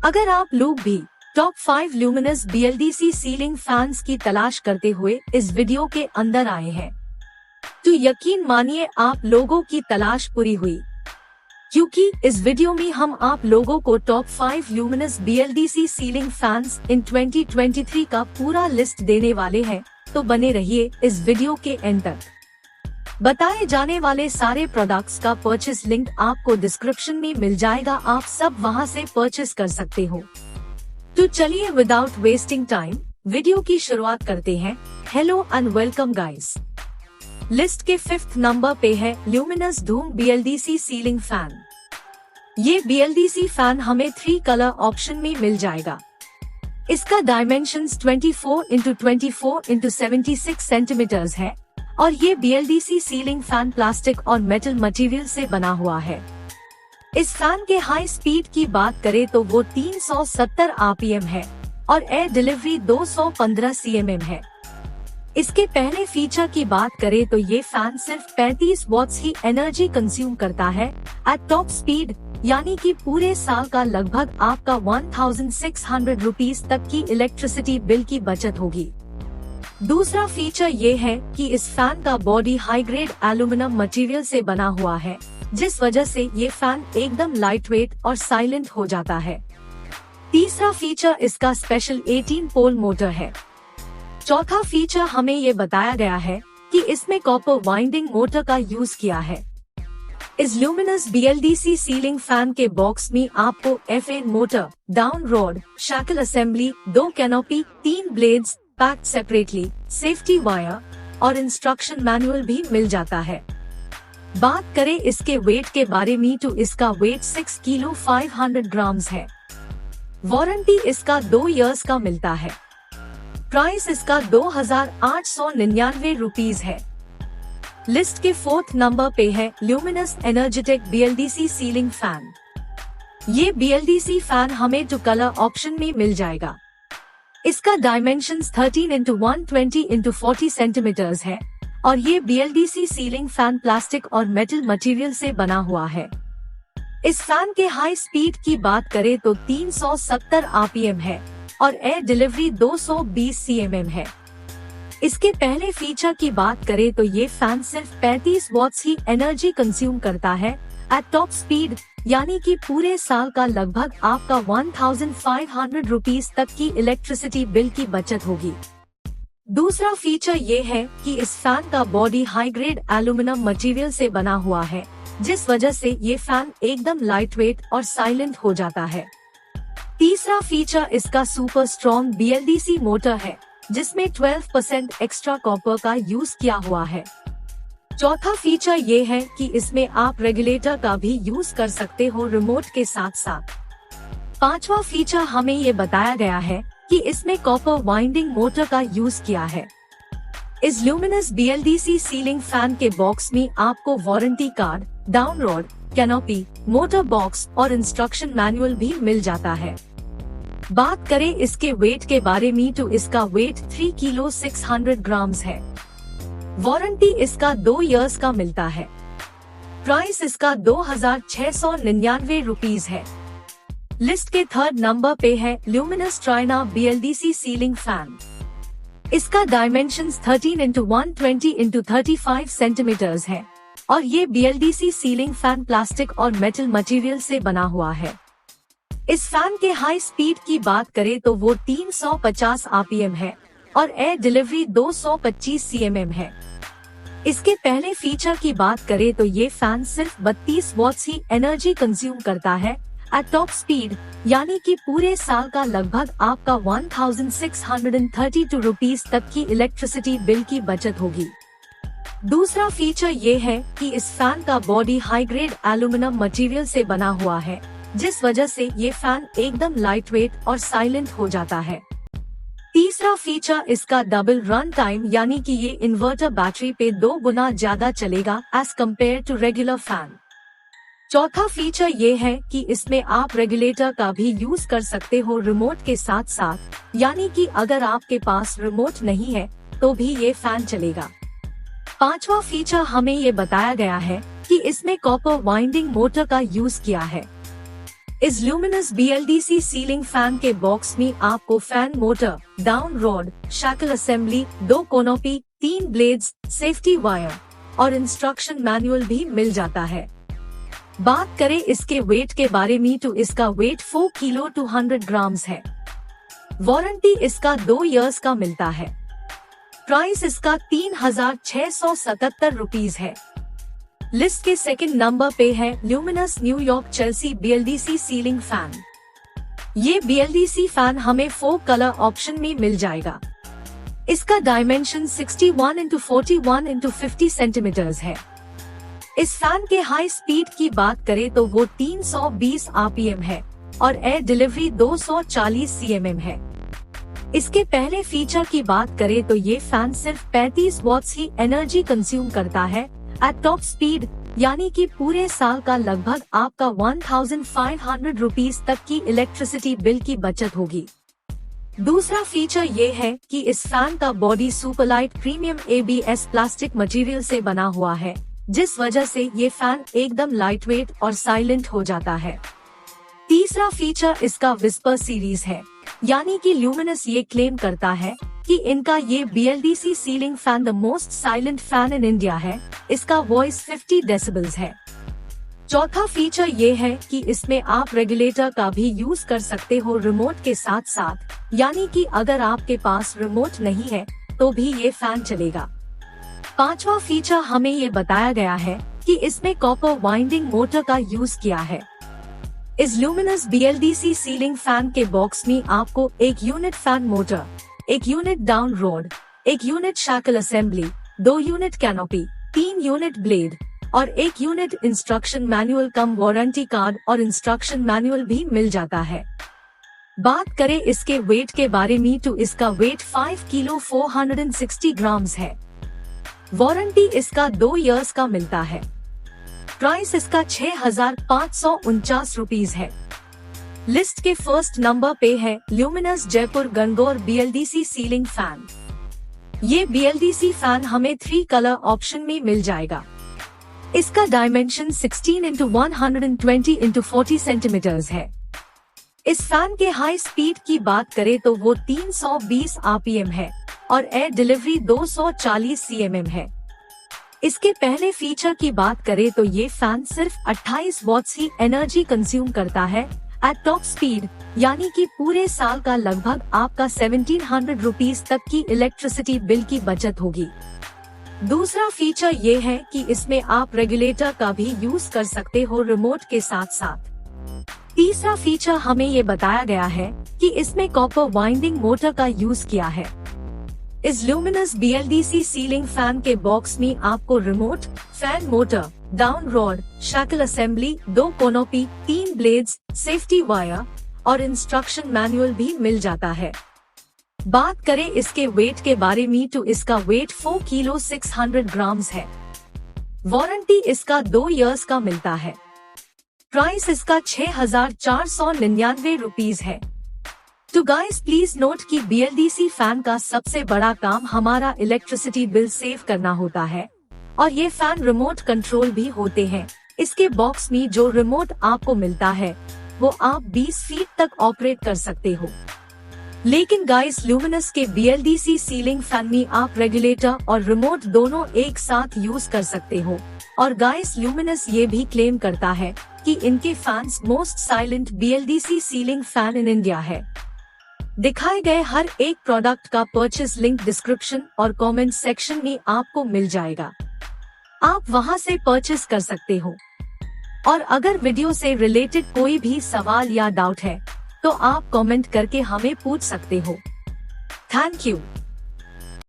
अगर आप लोग भी top 5 Luminous BLDC ceiling fans की तलाश करते हुए इस वीडियो के अंदर आए हैं, तो यकीन मानिए आप लोगों की तलाश पूरी हुई, क्योंकि इस वीडियो में हम आप लोगों को top 5 Luminous BLDC ceiling fans in 2023 का पूरा लिस्ट देने वाले हैं। तो बने रहिए इस वीडियो के एंड तक। बताए जाने वाले सारे प्रोडक्ट्स का परचेस लिंक आपको डिस्क्रिप्शन में मिल जाएगा, आप सब वहां से परचेस कर सकते हो। तो चलिए विदाउट वेस्टिंग टाइम वीडियो की शुरुआत करते हैं। Hello and welcome guys. List के 5th नंबर पे है ल्यूमिनस धूम BLDC सीलिंग फैन। ये BLDC फैन हमें 3 कलर ऑप्शन में मिल जाएगा। इसका डायमेंशंस 24x24x76 सेंटीमीटर्स है और ये BLDC सीलिंग फैन प्लास्टिक और मेटल मटेरियल से बना हुआ है। इस फैन के हाई स्पीड की बात करें तो वो 370 RPM है और एयर डिलीवरी 215 cmm है। इसके पहले फीचर की बात करें तो ये फैन सिर्फ 35 वॉट्स ही एनर्जी कंज्यूम करता है एट टॉप स्पीड, यानी कि पूरे साल का लगभग आपका 1600 रुपीज तक की इलेक्ट्रिसिटी बिल की बचत होगी। दूसरा फीचर ये है कि इस फैन का body high grade aluminium material से बना हुआ है, जिस वजह से ये फैन एकदम लाइट वेट और साइलेंट हो जाता है। तीसरा फीचर इसका स्पेशल 18 पोल मोटर है। चौथा फीचर हमें ये बताया गया है कि इसमें कॉपर वाइंडिंग मोटर का यूज किया है। इस ल्यूमिनस BLDC सीलिंग फैन के बॉक्स में आपको FN motor, down rod, shackle assembly, 2 canopy, 3 blades packed separately, safety wire और इंस्ट्रक्शन मैनुअल भी मिल जाता है। बात करें इसके वेट के बारे में तो इसका वेट 6 किलो 500 ग्राम्स है। वारंटी इसका 2 इयर्स का मिलता है। प्राइस इसका 2899 रुपीज है। लिस्ट के 4th नंबर पे है luminous energetic BLDC ceiling fan. ये BLDC फैन हमें 2 कलर ऑप्शन में मिल जाएगा। इसका डायमेंशंस 13x120x40 सेंटीमीटर्स है और ये BLDC सीलिंग फैन प्लास्टिक और मेटल मटेरियल से बना हुआ है। इस फैन के हाई स्पीड की बात करें तो 370 RPM है और एयर डिलीवरी 220 cmm है। इसके पहले फीचर की बात करें तो ये फैन सिर्फ 35 वॉट्स ही एनर्जी कंज्यूम करता है एट टॉप स्पीड, यानी कि पूरे साल का लगभग आपका 1500 रुपीज तक की इलेक्ट्रिसिटी बिल की बचत होगी। दूसरा फीचर ये है कि इस फैन का body high grade aluminium material से बना हुआ है, जिस वजह से ये फैन एकदम लाइट वेट और साइलेंट हो जाता है। तीसरा फीचर इसका सुपर स्ट्रॉन्ग BLDC मोटर है, जिसमें 12% एक्स्ट्रा कॉपर का यूज किया हुआ है। चौथा फीचर ये है कि इसमें आप रेगुलेटर का भी यूज कर सकते हो रिमोट के साथ साथ। पांचवा फीचर हमें ये बताया गया है कि इसमें कॉपर वाइंडिंग मोटर का यूज किया है। इस ल्यूमिनस BLDC सीलिंग फैन के बॉक्स में आपको warranty card, down rod, canopy, motor box और इंस्ट्रक्शन मैनुअल भी मिल जाता है। बात करें इसके वेट के बारे में तो इसका वेट 3 किलो 600 ग्राम्स है। वारंटी इसका 2 इयर्स का मिलता है। प्राइस इसका 2699 रुपीज है। लिस्ट के 3rd नंबर पे है ल्यूमिनस ट्राइना BLDC सीलिंग फैन। इसका डायमेंशंस 13x120x35 सेंटीमीटर्स है और ये BLDC सीलिंग फैन प्लास्टिक और मेटल मटेरियल से बना हुआ है। इस फैन के हाई स्पीड की बात करें तो वो 350 RPM है और एयर डिलीवरी 225 cmm है। इसके पहले फीचर की बात करें तो ये फैन सिर्फ 32 वॉट्स ही एनर्जी कंज्यूम करता है एट टॉप स्पीड, यानी कि पूरे साल का लगभग आपका 1632 रुपीज तक की इलेक्ट्रिसिटी बिल की बचत होगी। दूसरा फीचर ये है कि इस फैन का body high grade aluminium material से बना हुआ है, जिस वजह से ये फैन एकदम लाइट वेट और साइलेंट हो जाता है। तीसरा फीचर इसका डबल रन टाइम, यानी कि ये इन्वर्टर बैटरी पे 2 गुना ज्यादा चलेगा as compare to regular fan. चौथा फीचर ये है कि इसमें आप रेगुलेटर का भी यूज कर सकते हो रिमोट के साथ साथ, यानी कि अगर आपके पास रिमोट नहीं है तो भी ये फैन चलेगा। पांचवा फीचर हमें ये बताया गया है कि इसमें कॉपर वाइंडिंग मोटर का यूज किया है। इस ल्यूमिनस BLDC सीलिंग फैन के बॉक्स में आपको fan motor, down rod, shackle assembly, 2 कोनोपी, 3 blades, safety wire और इंस्ट्रक्शन मैनुअल भी मिल जाता है। बात करें इसके वेट के बारे में तो इसका वेट 4 किलो 200 ग्राम्स है। वारंटी इसका 2 इयर्स का मिलता है। प्राइस इसका 3677 रुपीज है। लिस्ट के सेकंड नंबर पे है luminous New York Chelsea BLDC ceiling fan. ये BLDC फैन हमें 4 कलर ऑप्शन में मिल जाएगा। इसका डायमेंशन 61x41x50 सेंटीमीटर्स है। इस फैन के हाई स्पीड की बात करें तो वो 320 RPM है और एयर डिलीवरी 240 cm है। इसके पहले फीचर की बात करें तो ये फैन सिर्फ 35 वॉट्स ही एनर्जी कंज्यूम करता है एट टॉप स्पीड, यानी कि पूरे साल का लगभग आपका 1500 रुपीज तक की इलेक्ट्रिसिटी बिल की बचत होगी। दूसरा फीचर ये है कि इस फैन का body superlight premium ABS plastic material से बना हुआ है, जिस वजह से ये फैन एकदम लाइटवेट और साइलेंट हो जाता है। तीसरा फीचर इसका विस्पर सीरीज है, यानी कि ल्यूमिनस ये क्लेम करता है कि इनका ये BLDC ceiling fan the most silent fan in India है। इसका वॉइस 50 डेसिबल्स है। चौथा फीचर ये है कि इसमें आप रेगुलेटर का भी यूज कर सकते हो रिमोट के साथ साथ, यानी कि अगर आपके पास रिमोट नहीं है तो भी ये फैन चलेगा। पांचवा फीचर हमें ये बताया गया है कि इसमें कॉपर वाइंडिंग मोटर का यूज किया है। इस ल्यूमिनस BLDC सीलिंग फैन के बॉक्स में आपको एक यूनिट फैन मोटर, एक यूनिट डाउन रॉड, एक unit shackle assembly, 2 unit canopy, 3 unit blade और 1 यूनिट इंस्ट्रक्शन मैनुअल कम वारंटी कार्ड और इंस्ट्रक्शन मैनुअल भी मिल जाता है। बात करें इसके वेट के बारे में तो इसका वेट 5 किलो 460 ग्राम्स है। वारंटी इसका 2 इयर्स का मिलता है। प्राइस इसका 6549 रुपीज है। लिस्ट के फर्स्ट नंबर पे है luminous Jaipur Gangaur BLDC ceiling fan. ये BLDC फैन हमें 3 कलर ऑप्शन में मिल जाएगा। इसका डायमेंशन 16x120x40 सेंटीमीटर्स है। इस फैन के हाई स्पीड की बात करें तो वो 320 RPM है और एयर डिलीवरी 240 cm है। इसके पहले फीचर की बात करें तो ये फैन सिर्फ 28 वॉट्स ही एनर्जी कंज्यूम करता है एट टॉप स्पीड, यानी कि पूरे साल का लगभग आपका 1700 रुपीज तक की इलेक्ट्रिसिटी बिल की बचत होगी। दूसरा फीचर ये है कि इसमें आप रेगुलेटर का भी यूज कर सकते हो रिमोट के साथ साथ। तीसरा फीचर हमें ये बताया गया है कि इसमें कॉपर वाइंडिंग मोटर का यूज किया है। इस ल्यूमिनस BLDC सीलिंग फैन के बॉक्स में आपको remote, fan motor, down rod, shackle assembly, 2 कोनोपी, 3 blades, safety wire और इंस्ट्रक्शन मैनुअल भी मिल जाता है। बात करें इसके वेट के बारे में तो इसका वेट 4 किलो 600 ग्राम्स है। वारंटी इसका 2 इयर्स का मिलता है। प्राइस इसका 6499 रुपीज है। तो गाइस प्लीज नोट कि BLDC फैन का सबसे बड़ा काम हमारा इलेक्ट्रिसिटी बिल सेव करना होता है और ये फैन रिमोट कंट्रोल भी होते हैं। इसके बॉक्स में जो रिमोट आपको मिलता है वो आप 20 फीट तक ऑपरेट कर सकते हो। लेकिन गाइस ल्यूमिनस के BLDC सीलिंग फैन में आप रेगुलेटर और रिमोट दोनों एक साथ यूज कर सकते हो। और गाइस ल्यूमिनस ये भी क्लेम करता है कि इनके fans most silent BLDC ceiling fan in India है। दिखाए गए हर एक प्रोडक्ट का परचेज लिंक डिस्क्रिप्शन और कमेंट सेक्शन में आपको मिल जाएगा, आप वहां से परचेज कर सकते हो। और अगर वीडियो से रिलेटेड कोई भी सवाल या डाउट है तो आप कमेंट करके हमें पूछ सकते हो। Thank you.